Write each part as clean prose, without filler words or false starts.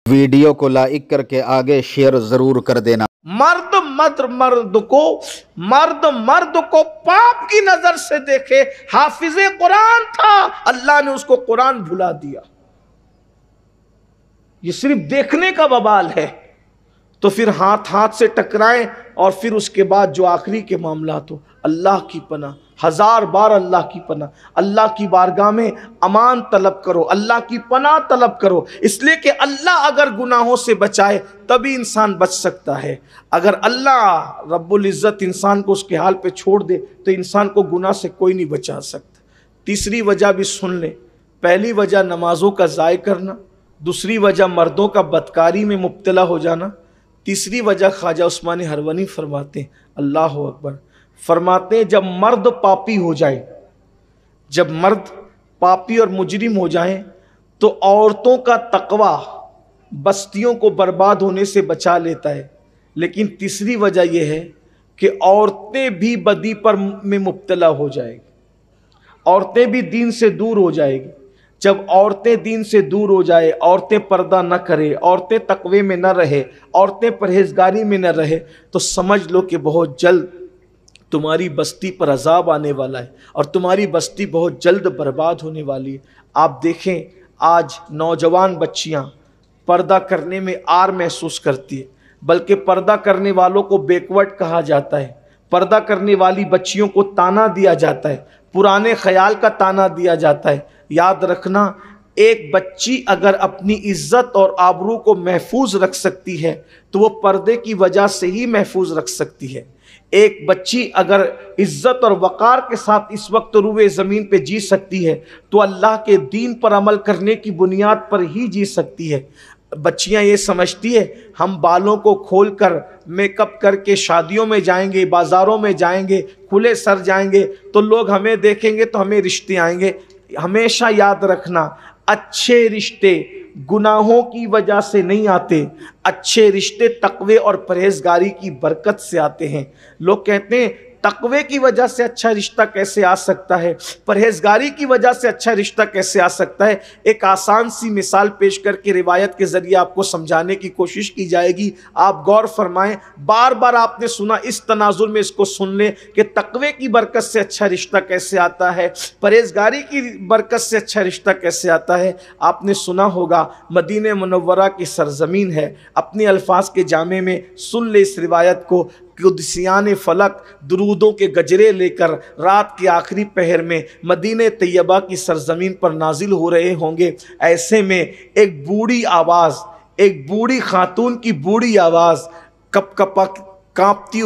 Video को like करके आगे शेयर जरूर कर देना। मर्द को पाप की नजर से देखे। हाफिज़े कुरान था, अल्लाह ने उसको कुरान भुला दिया। ये सिर्फ देखने का बवाल है। तो फिर हाथ से टकराएं और फिर उसके बाद जो आखिरी के मामला हो, अल्लाह की पनाह, 1000 बार अल्लाह की पनाह, अल्लाह की बारगाह में अमान तलब करो, अल्लाह की पनाह तलब करो। इसलिए कि अल्लाह अगर गुनाहों से बचाए तभी इंसान बच सकता है। अगर अल्लाह रब्बुल इज़्ज़त इंसान को उसके हाल पे छोड़ दे तो इंसान को गुनाह से कोई नहीं बचा सकता। तीसरी वजह भी सुन ले। पहली वजह नमाजों का ज़ाय करना, दूसरी वजह मर्दों का बदकारी में मुब्तला हो जाना, तीसरी वजह ख्वाजा उस्मानी हरवनी फरमाते हैं, अल्लाह अकबर, फरमाते हैं जब मर्द पापी हो जाए, जब मर्द पापी और मुजरिम हो जाए तो औरतों का तकवा बस्तियों को बर्बाद होने से बचा लेता है। लेकिन तीसरी वजह यह है कि औरतें भी बदी पर में मुब्तला हो जाएगी, औरतें भी दीन से दूर हो जाएगी। जब औरतें दीन से दूर हो जाए, औरतें पर्दा न करे, औरतें तकवे में न रहे, औरतें परहेजगारी में न रहे, तो समझ लो कि बहुत जल्द तुम्हारी बस्ती पर अजाब आने वाला है और तुम्हारी बस्ती बहुत जल्द बर्बाद होने वाली है। आप देखें आज नौजवान बच्चियां पर्दा करने में आर महसूस करती है, बल्कि पर्दा करने वालों को बैकवर्ड कहा जाता है। पर्दा करने वाली बच्चियों को ताना दिया जाता है, पुराने ख्याल का ताना दिया जाता है। याद रखना, एक बच्ची अगर अपनी इज्जत और आबरू को महफूज रख सकती है तो वो पर्दे की वजह से ही महफूज रख सकती है। एक बच्ची अगर इज्जत और वक़ार के साथ इस वक्त रूए ज़मीन पे जी सकती है तो अल्लाह के दीन पर अमल करने की बुनियाद पर ही जी सकती है। बच्चियां ये समझती है हम बालों को खोलकर मेकअप करके शादियों में जाएंगे, बाज़ारों में जाएंगे, खुले सर जाएंगे तो लोग हमें देखेंगे तो हमें रिश्ते आएंगे। हमेशा याद रखना, अच्छे रिश्ते गुनाहों की वजह से नहीं आते, अच्छे रिश्ते तकवे और परहेजगारी की बरकत से आते हैं। लोग कहते हैं तकवे की वजह से अच्छा रिश्ता कैसे आ सकता है, परहेजगारी की वजह से अच्छा रिश्ता कैसे आ सकता है। एक आसान सी मिसाल पेश करके रिवायत के ज़रिए आपको समझाने की कोशिश की जाएगी। आप गौर फरमाएं, बार बार आपने सुना, इस तनाजुर में इसको सुन लें कि तकवे की बरकत से अच्छा रिश्ता कैसे आता है, परहेजगारी की बरकत से अच्छा रिश्ता कैसे आता है। आपने सुना होगा मदीने मुनव्वरा की सरजमीन है, अपने अल्फाज के जामे में सुन ले इस रिवायत को। कुदसियान फलक दुरूदों के गजरे लेकर रात के आखिरी पहर में मदीने तैयबा की सरजमीन पर नाजिल हो रहे होंगे। ऐसे में एक बूढ़ी आवाज़, एक बूढ़ी खातून की बूढ़ी आवाज़ कपकपाती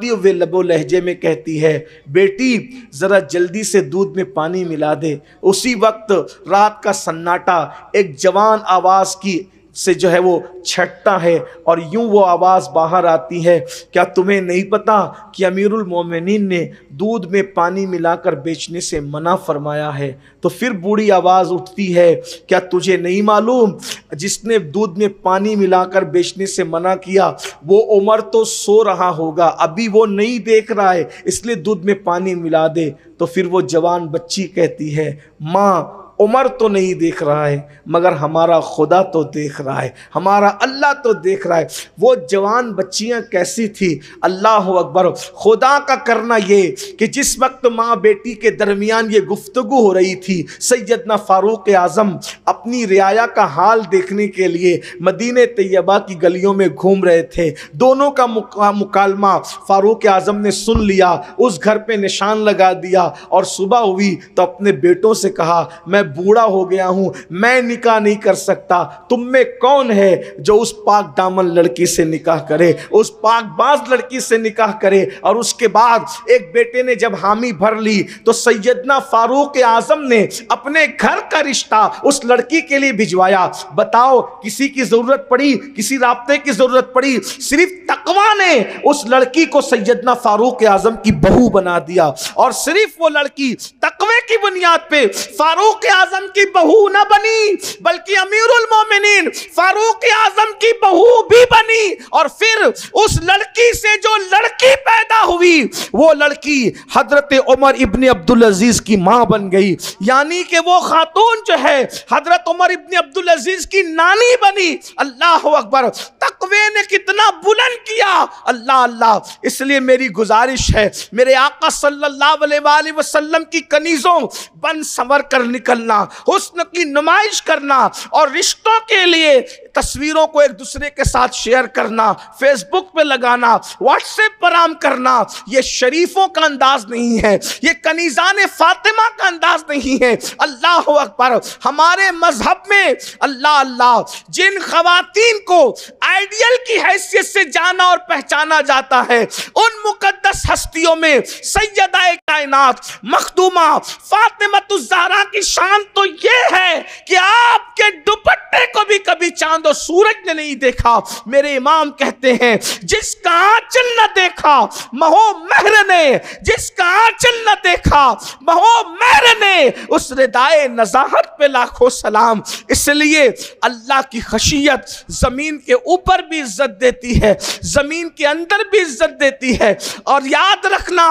हुई लबो लहजे में कहती है, बेटी ज़रा जल्दी से दूध में पानी मिला दे। उसी वक्त रात का सन्नाटा एक जवान आवाज़ की से जो है वो छटता है और यूं वो आवाज़ बाहर आती है, क्या तुम्हें नहीं पता कि अमीरुल मोमिनीन ने दूध में पानी मिलाकर बेचने से मना फरमाया है। तो फिर बूढ़ी आवाज़ उठती है, क्या तुझे नहीं मालूम जिसने दूध में पानी मिलाकर बेचने से मना किया वो उमर तो सो रहा होगा, अभी वो नहीं देख रहा है, इसलिए दूध में पानी मिला दे। तो फिर वो जवान बच्ची कहती है, माँ उमर तो नहीं देख रहा है मगर हमारा खुदा तो देख रहा है, हमारा अल्लाह तो देख रहा है। वो जवान बच्चियां कैसी थी, अल्लाह अकबर। खुदा का करना ये कि जिस वक्त माँ बेटी के दरमियान ये गुफ्तगू हो रही थी, सैयदना फारूक आज़म अपनी रियाया का हाल देखने के लिए मदीने तैयबा की गलियों में घूम रहे थे। दोनों का मुकालमा फारूक आज़म ने सुन लिया, उस घर पे निशान लगा दिया और सुबह हुई तो अपने बेटों से कहा, मैं बूढ़ा हो गया हूं, मैं निकाह नहीं कर सकता, तुम में कौन है जो उस पाक दामन लड़की से निकाह करे, उस पाकबाज लड़की से निकाह करे। और उसके बाद एक बेटे ने जब हामी भर ली तो सैयदना फारूक आज़म ने अपने घर का रिश्ता उस लड़की के लिए भिजवाया। बताओ किसी की जरूरत पड़ी, किसी राब्ते की जरूरत पड़ी, सिर्फ तकवा ने उस लड़की को सैयदना फारूक आज़म की बहू बना दिया। और सिर्फ वो लड़की तकवे की बुनियाद पे फारूक اعظم کی بہو نہ بنی بلکہ امیر المومنین فاروق اعظم کی بہو بھی بنی، اور پھر اس لڑکی سے جو لڑکی پیدا ہوئی وہ لڑکی حضرت عمر ابن عبدالعزیز کی ماں بن گئی، یعنی کہ وہ خاتون جو ہے حضرت عمر ابن عبدالعزیز کی نانی بنی۔ اللہ اکبر، تقوی نے کتنا بلند کیا، اللہ اللہ۔ اس لیے میری گزارش ہے، میرے آقا صلی اللہ علیہ وآلہ وسلم کی کنیزوں بن سنور کر نکلنا، حسن کی نمائش کرنا، اور رشتوں کے لیے تصویروں کو ایک دوسرے کے ساتھ شیئر کرنا، فیس بک پہ لگانا، واٹس ایپ پر عام کرنا، یہ شریفوں کا انداز نہیں ہے، یہ کنیزان فاطمہ کا انداز نہیں ہے۔ اللہ اکبر، ہمارے مذہب میں اللہ اللہ جن خواتین کو آئیڈیل کی حیثیت سے جانا اور پہچانا جاتا ہے، ان مقدس ہستیوں میں سیدہ کائنات مخدومہ فاطمہ الزہرا کی شان تو یہ ہے کہ آپ کے دوپٹے کو بھی کبھی چاند و سورج نے نہیں دیکھا۔ میرے امام کہتے ہیں جس کا آنچل نہ دیکھا مہو مہر نے، جس کا آنچل نہ دیکھا مہو مہر نے، اس ردائے نزاہت پہ لاکھوں سلام۔ اس لیے اللہ کی خشیت زمین کے اوپر بھی عزت دیتی ہے، زمین کے اندر بھی عزت دیتی ہے، اور یاد رکھنا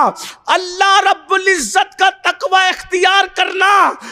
اللہ رب العزت کا تقوی اختیار کرنا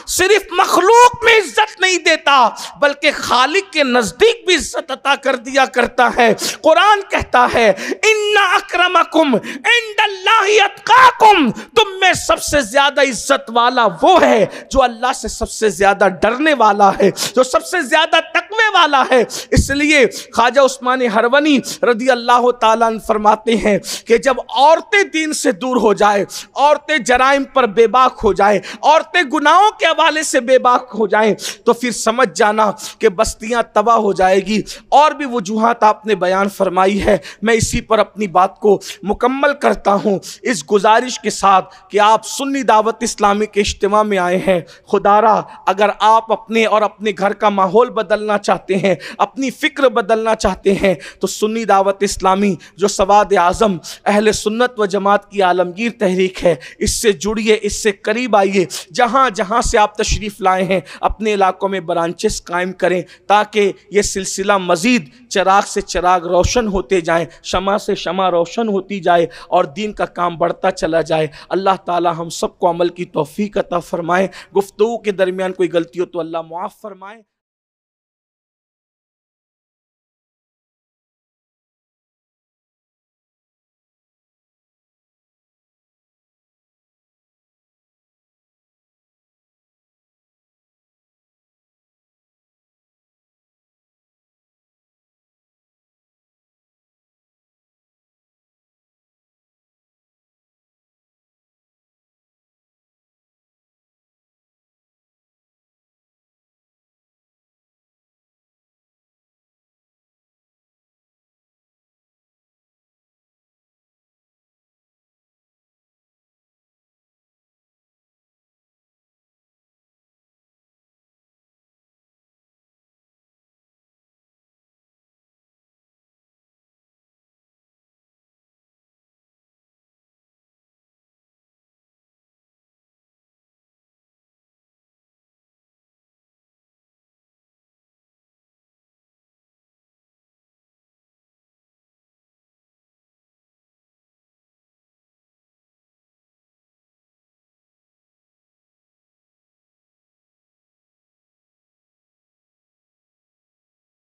صرف مخلوق میں عزت نہیں دیتا بلکہ خالق کے نزدیک بھی عزت عطا کر دیا کرتا ہے۔ قرآن کہتا ہے ان اکرمکم عند اللہ اتقاکم، تم میں سب سے زیادہ عزت والا وہ ہے جو اللہ سے سب سے زیادہ ڈرنے والا ہے، جو سب سے زیادہ تقوی والا ہے۔ اس لیے خواجہ عثمان ہرونی رضی اللہ تعالیٰ عنہ فرماتے ہیں کہ جب عورتیں دین سے دور ہو جائے، عورتیں جرائم پر بے باک ہو جائیں، عورتیں گناہوں کے حوالے سے بے باک ہو جائیں، تو پھر سمجھ جانا کہ بستیاں تباہ ہو جائے گی۔ اور بھی وجوہات آپ نے بیان فرمائی ہے، میں اسی پر اپنی بات کو مکمل کرتا ہوں اس گزارش کے ساتھ کہ آپ سنی دعوت اسلامی کے اجتماع میں آئے ہیں، خدا را اگر آپ اپنے اور اپنے گھر کا ماحول بدلنا چاہتے ہیں، اپنی فکر بدلنا چاہتے ہیں، تو سنی دعوت اسلامی جو سواد اعظم اہل سنت و جماعت کی عالمگیر تحریک ہے، اس سے جڑیے، اس سے قریب آئیے، جہاں جہاں سے آپ تشریف لائے ہیں اپنے علاقوں میں برانچز قائم کریں تاکہ یہ سلسلہ مزید چراغ سے چراغ روشن ہوتے جائیں، شمع سے شمع روشن ہوتی جائے اور دین کا کام بڑھتا چلا جائے۔ اللہ تعالی ہم سب کو عمل کی توفیق عطا فرمائے۔ گفتگو کے درمیان کوئی غلطی ہو تو اللہ معاف فرمائے۔